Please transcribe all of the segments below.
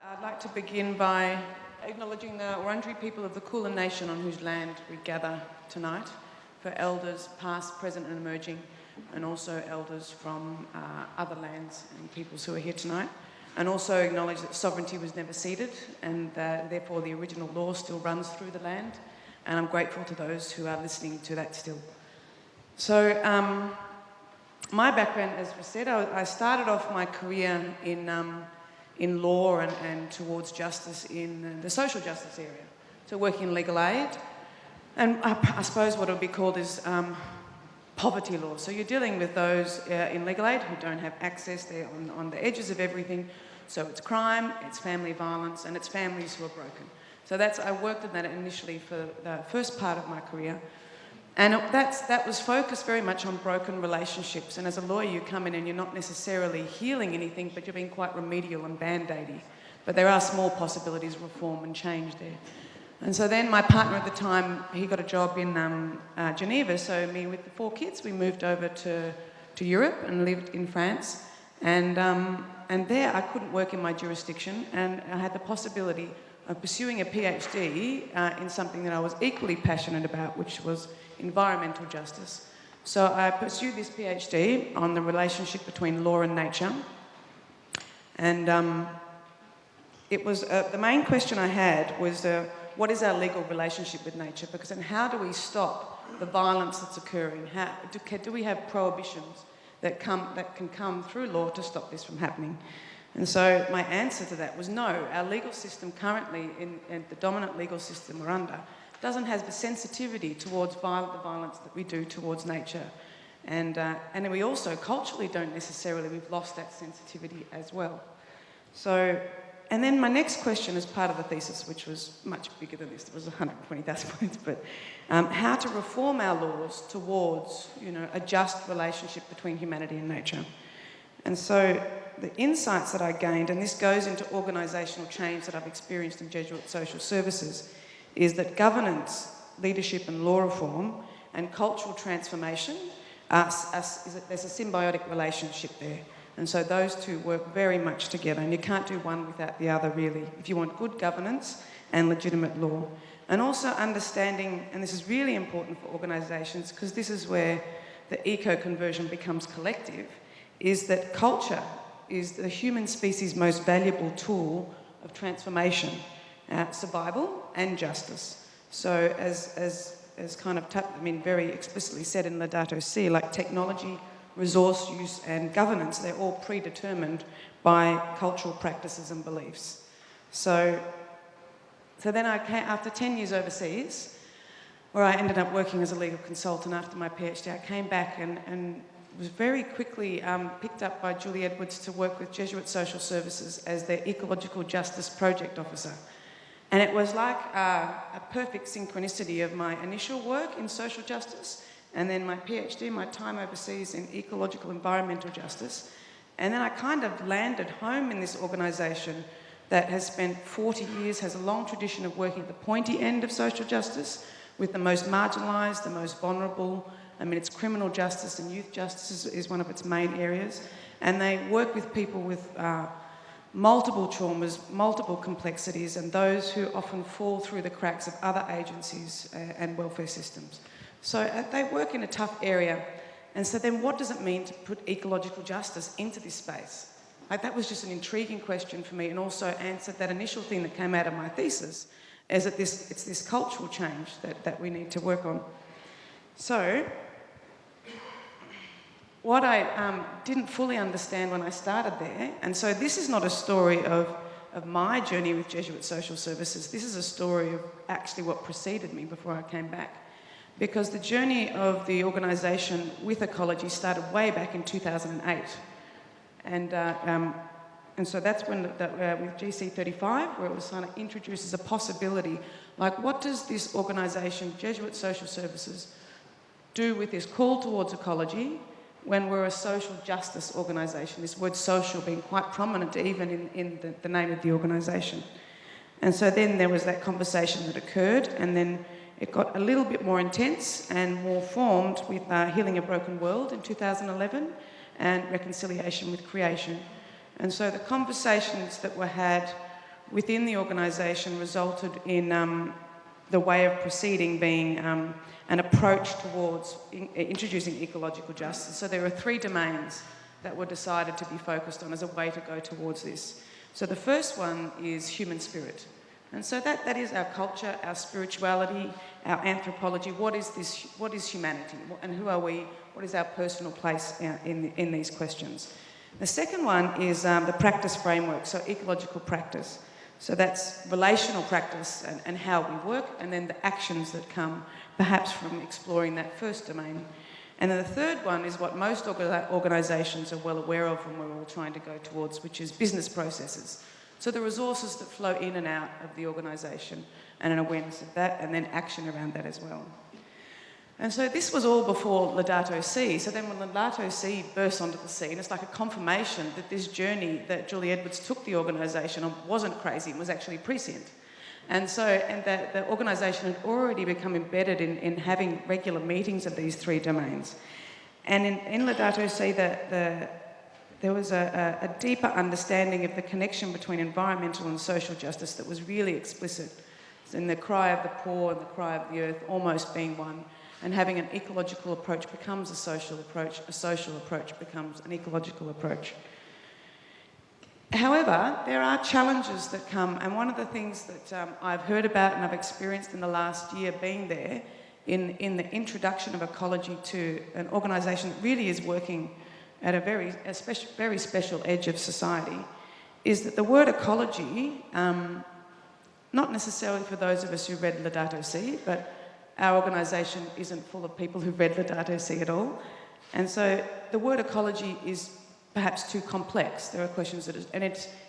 I'd like to begin by acknowledging the Wurundjeri people of the Kulin Nation on whose land we gather tonight, for elders past, present and emerging, and also elders from other lands and peoples who are here tonight, and also acknowledge that sovereignty was never ceded and therefore the original law still runs through the land, and I'm grateful to those who are listening to that still. So my background, as was said, I started off my career in law and towards justice in the social justice area. So working in legal aid, and I suppose what it would be called is poverty law. So you're dealing with those in legal aid who don't have access, they're on the edges of everything. So it's crime, it's family violence, and it's families who are broken. So I worked in that initially for the first part of my career. And that was focused very much on broken relationships. And as a lawyer, you come in and you're not necessarily healing anything, but you're being quite remedial and band-aidy. But there are small possibilities of reform and change there. And so then my partner at the time, he got a job in Geneva. So me with the 4 kids, we moved over to Europe and lived in France. And there I couldn't work in my jurisdiction, and I had the possibility of pursuing a PhD in something that I was equally passionate about, which was environmental justice. So I pursued this PhD on the relationship between law and nature. And it was the main question I had was what is our legal relationship with nature? Because then how do we stop the violence that's occurring? Do we have prohibitions that can come through law to stop this from happening? And so my answer to that was no. Our legal system currently, in the dominant legal system we're under, doesn't have the sensitivity towards the violence that we do towards nature. And then we also culturally don't necessarily, we've lost that sensitivity as well. So, and then my next question as part of the thesis, which was much bigger than this, it was 120,000 points, but how to reform our laws towards, a just relationship between humanity and nature. And so the insights that I gained, and this goes into organisational change that I've experienced in Jesuit Social Services, is that governance, leadership and law reform and cultural transformation, there's a symbiotic relationship there. And so those two work very much together, and you can't do one without the other really, if you want good governance and legitimate law. And also understanding, and this is really important for organisations, because this is where the eco-conversion becomes collective, is that culture is the human species' most valuable tool of transformation, survival and justice. So as kind of very explicitly said in Laudato Si, like technology, resource use and governance, they're all predetermined by cultural practices and beliefs. So then after 10 years overseas, where I ended up working as a legal consultant after my PhD, I came back and was very quickly picked up by Julie Edwards to work with Jesuit Social Services as their Ecological Justice Project Officer. And it was like a perfect synchronicity of my initial work in social justice and then my PhD, my time overseas in ecological environmental justice. And then I kind of landed home in this organisation that has spent 40 years, has a long tradition of working at the pointy end of social justice with the most marginalised, the most vulnerable. It's criminal justice and youth justice is one of its main areas. And they work with people with multiple traumas, multiple complexities, and those who often fall through the cracks of other agencies and welfare systems. So they work in a tough area. And so then what does it mean to put ecological justice into this space? That was just an intriguing question for me, and also answered that initial thing that came out of my thesis, is that it's this cultural change that we need to work on. So what I didn't fully understand when I started there, and so this is not a story of my journey with Jesuit Social Services, this is a story of actually what preceded me before I came back. Because the journey of the organisation with ecology started way back in 2008. And so that's when, with GC35, where it was kind of introduced as a possibility, like what does this organisation, Jesuit Social Services, do with this call towards ecology when we're a social justice organisation, this word social being quite prominent even in the name of the organisation. And so then there was that conversation that occurred, and then it got a little bit more intense and more formed with Healing a Broken World in 2011 and Reconciliation with Creation. And so the conversations that were had within the organisation resulted in the way of proceeding being an approach towards introducing ecological justice. So there are 3 domains that were decided to be focused on as a way to go towards this. So the first one is human spirit. And so that is our culture, our spirituality, our anthropology. What is humanity? And who are we? What is our personal place in these questions? The second one is the practice framework, so ecological practice. So that's relational practice and how we work, and then the actions that come perhaps from exploring that first domain. And then the third one is what most organisations are well aware of and we're all trying to go towards, which is business processes. So the resources that flow in and out of the organisation and an awareness of that, and then action around that as well. And so this was all before Laudato Si. So then when Laudato Si burst onto the scene, it's like a confirmation that this journey that Julie Edwards took the organisation on wasn't crazy, it was actually prescient. And the organisation had already become embedded in having regular meetings of these 3 domains. And in Laudato Si, there was a deeper understanding of the connection between environmental and social justice that was really explicit. In the cry of the poor and the cry of the earth almost being one, and having an ecological approach becomes a social approach becomes an ecological approach. However, there are challenges that come, and one of the things that I've heard about and I've experienced in the last year being there in the introduction of ecology to an organisation that really is working at a very special edge of society, is that the word ecology, not necessarily for those of us who read Laudato Si, but our organisation isn't full of people who've read Laudato Si at all. And so the word ecology is perhaps too complex. There are questions that,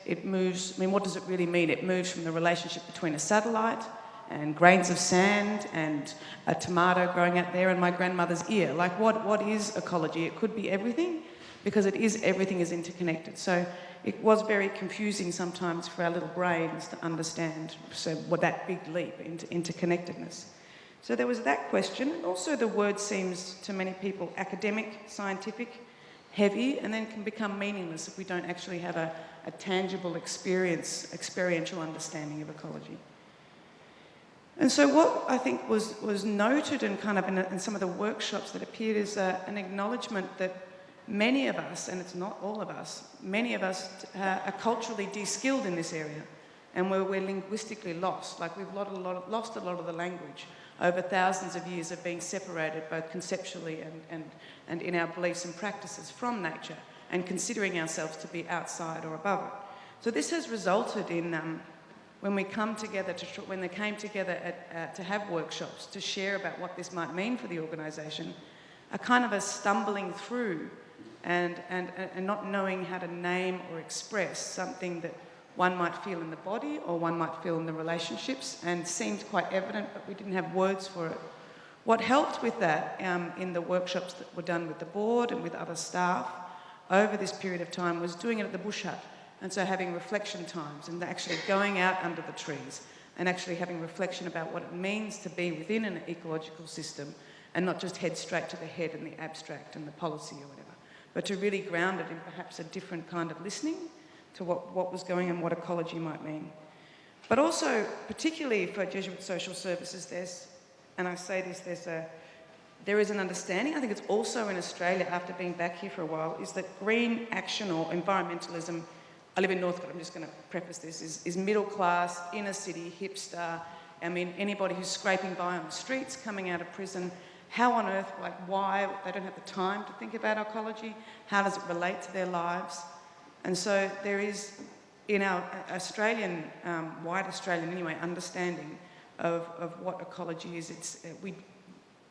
it moves, what does it really mean? It moves from the relationship between a satellite and grains of sand and a tomato growing out there and my grandmother's ear. Like what is ecology? It could be everything, because everything is interconnected. So it was very confusing sometimes for our little brains to understand that big leap into interconnectedness. So there was that question. Also the word seems to many people academic, scientific, heavy, and then can become meaningless if we don't actually have a tangible experiential understanding of ecology. And so what I think was noted and kind of in some of the workshops that appeared is an acknowledgement that many of us, and it's not all of us, many of us are culturally de-skilled in this area, and we're linguistically lost. Like we've lost a lot of the language over thousands of years of being separated both conceptually and in our beliefs and practices from nature, and considering ourselves to be outside or above it. So this has resulted in, when they came together to have workshops to share about what this might mean for the organisation, a kind of a stumbling through and not knowing how to name or express something that one might feel in the body or one might feel in the relationships, and seemed quite evident, but we didn't have words for it. What helped with that in the workshops that were done with the board and with other staff over this period of time was doing it at the bush hut. And so having reflection times and actually going out under the trees and actually having reflection about what it means to be within an ecological system, and not just head straight to the head and the abstract and the policy or whatever, but to really ground it in perhaps a different kind of listening to what was going on and what ecology might mean. But also, particularly for Jesuit Social Services, there is an understanding, I think it's also in Australia after being back here for a while, is that green action or environmentalism, I live in Northcote, I'm just going to preface this, is middle class, inner city, hipster. I mean, anybody who's scraping by on the streets, coming out of prison, how on earth, why, they don't have the time to think about ecology, how does it relate to their lives? And so there is, in our Australian, white Australian anyway, understanding of what ecology is,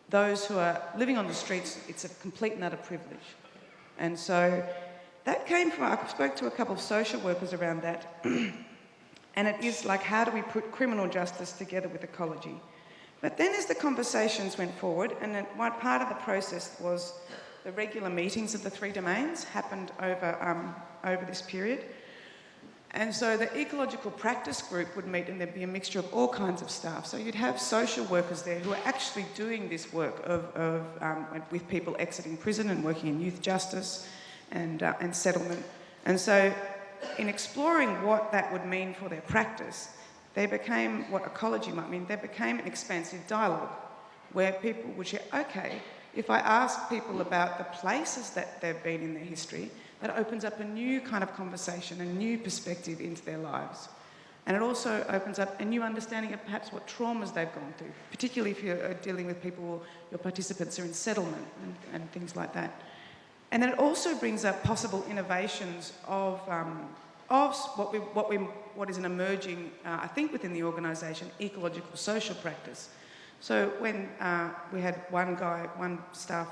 those who are living on the streets, it's a complete and utter privilege. And so that came from, I spoke to a couple of social workers around that, and it is like, how do we put criminal justice together with ecology? But then as the conversations went forward, and then one part of the process was the regular meetings of the 3 domains happened over this period. And so the ecological practice group would meet, and there'd be a mixture of all kinds of staff. So you'd have social workers there who are actually doing this work with people exiting prison and working in youth justice and settlement. And so in exploring what that would mean for their practice, they became what ecology might mean. They became an expansive dialogue where people would share, okay, if I ask people about the places that they've been in their history, that opens up a new kind of conversation, a new perspective into their lives. And it also opens up a new understanding of perhaps what traumas they've gone through, particularly if you're dealing with people, your participants are in settlement and things like that. And then it also brings up possible innovations of what is an emerging, I think within the organisation, ecological social practice. So when we had one staff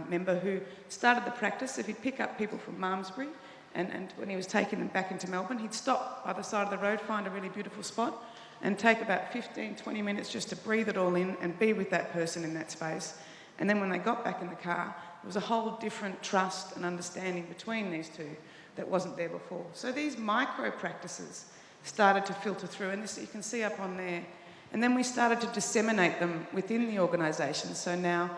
member who started the practice, if he'd pick up people from Malmesbury, and when he was taking them back into Melbourne, he'd stop by the side of the road, find a really beautiful spot, and take about 15, 20 minutes just to breathe it all in and be with that person in that space. And then when they got back in the car, there was a whole different trust and understanding between these two that wasn't there before. So these micro practices started to filter through, and this you can see up on there. And then we started to disseminate them within the organisation. So now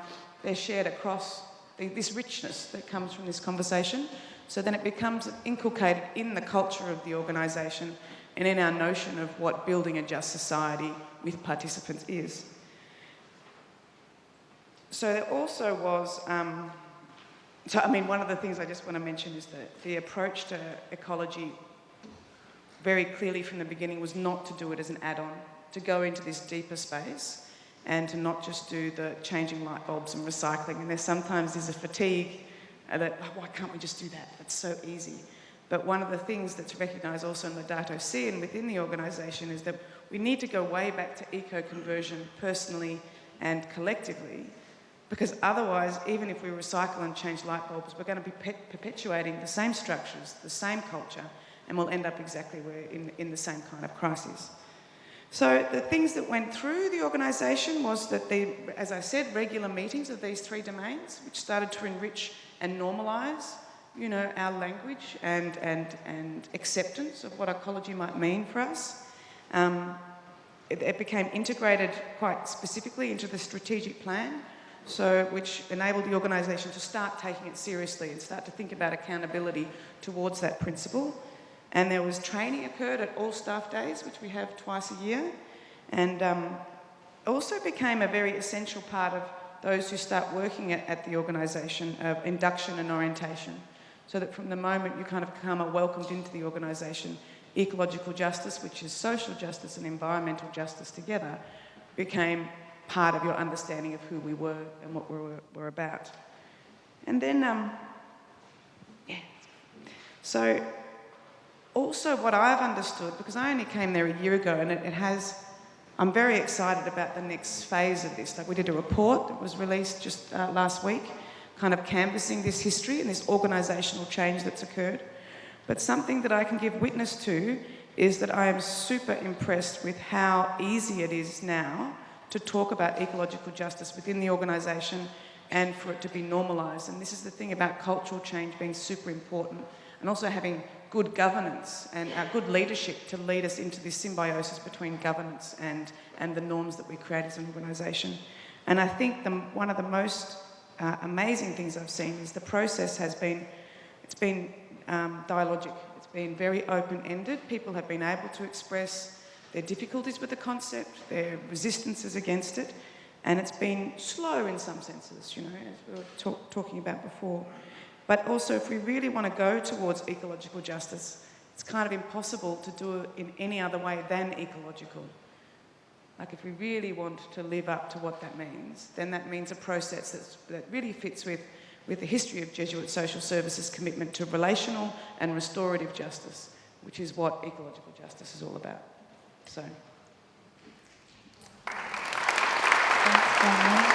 they're shared across this richness that comes from this conversation. So then it becomes inculcated in the culture of the organisation and in our notion of what building a just society with participants is. So there also was, one of the things I just want to mention is that the approach to ecology very clearly from the beginning was not to do it as an add-on, to go into this deeper space and to not just do the changing light bulbs and recycling. And there sometimes is a fatigue that, why can't we just do that? That's so easy. But one of the things that's recognised also in Laudato Si and within the organisation is that we need to go way back to eco-conversion personally and collectively, because otherwise, even if we recycle and change light bulbs, we're going to be perpetuating the same structures, the same culture, and we'll end up exactly where in the same kind of crisis. So the things that went through the organisation was that as I said, regular meetings of these three domains, which started to enrich and normalise, our language and acceptance of what ecology might mean for us. It became integrated quite specifically into the strategic plan, which enabled the organisation to start taking it seriously and start to think about accountability towards that principle. And there was training occurred at all staff days, which we have twice a year, and also became a very essential part of those who start working at the organisation of induction and orientation, so that from the moment you kind of become welcomed into the organisation, ecological justice, which is social justice and environmental justice together, became part of your understanding of who we were and what we're about. And then, so also what I've understood, because I only came there a year ago, and I'm very excited about the next phase of this. Like, we did a report that was released just last week, kind of canvassing this history and this organisational change that's occurred. But something that I can give witness to is that I am super impressed with how easy it is now to talk about ecological justice within the organisation and for it to be normalised. And this is the thing about cultural change being super important, and also having good governance and good leadership to lead us into this symbiosis between governance and the norms that we create as an organisation. And I think one of the most amazing things I've seen is the process has been, dialogic. It's been very open-ended. People have been able to express their difficulties with the concept, their resistances against it, and it's been slow in some senses, as we were talking about before. But also, if we really want to go towards ecological justice, it's kind of impossible to do it in any other way than ecological. Like, if we really want to live up to what that means, then that means a process that really fits with the history of Jesuit Social Services' commitment to relational and restorative justice, which is what ecological justice is all about. So. Thanks, Bronwyn.